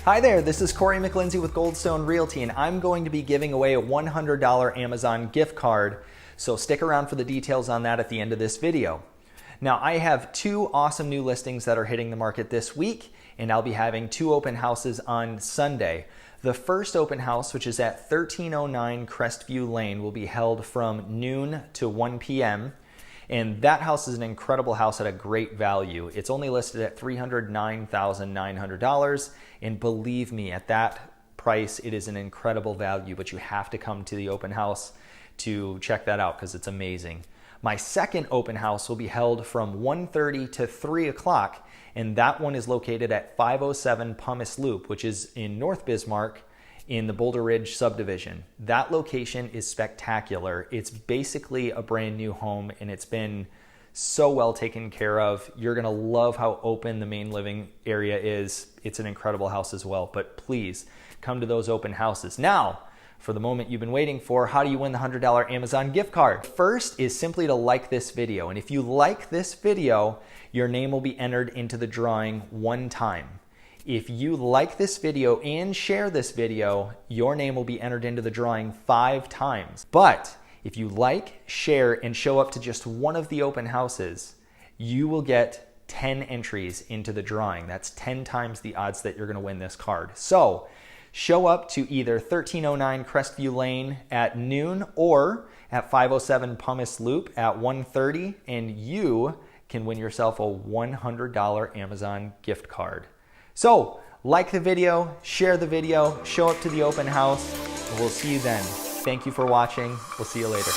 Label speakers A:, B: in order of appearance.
A: Hi there, this is Corey McLindsey with Goldstone Realty, and I'm going to be giving away a $100 Amazon gift card, so stick around for the details on that at the end of this video. Now, I have two awesome new listings that are hitting the market this week, and I'll be having two open houses on Sunday. The first open house, which is at 1309 Crestview Lane, will be held from noon to 1 p.m. And that house is an incredible house at a great value. It's only listed at $309,900. And believe me, at that price, it is an incredible value, but you have to come to the open house to check that out because it's amazing. My second open house will be held from 1:30 to 3 o'clock, and that one is located at 507 Pumice Loop, which is in North Bismarck in the Boulder Ridge subdivision. That location is spectacular. It's basically a brand new home, and it's been so well taken care of. You're gonna love how open the main living area is. It's an incredible house as well, but please come to those open houses. Now, for the moment you've been waiting for, how do you win the $100 Amazon gift card? First is simply to like this video, and if you like this video, your name will be entered into the drawing one time. If you like this video and share this video, your name will be entered into the drawing 5 times. But if you like, share, and show up to just one of the open houses, you will get 10 entries into the drawing. That's 10 times the odds that you're gonna win this card. So show up to either 1309 Crestview Lane at noon or at 507 Pumice Loop at 1:30, and you can win yourself a $100 Amazon gift card. So, like the video, share the video, show up to the open house, and we'll see you then. Thank you for watching. We'll see you later.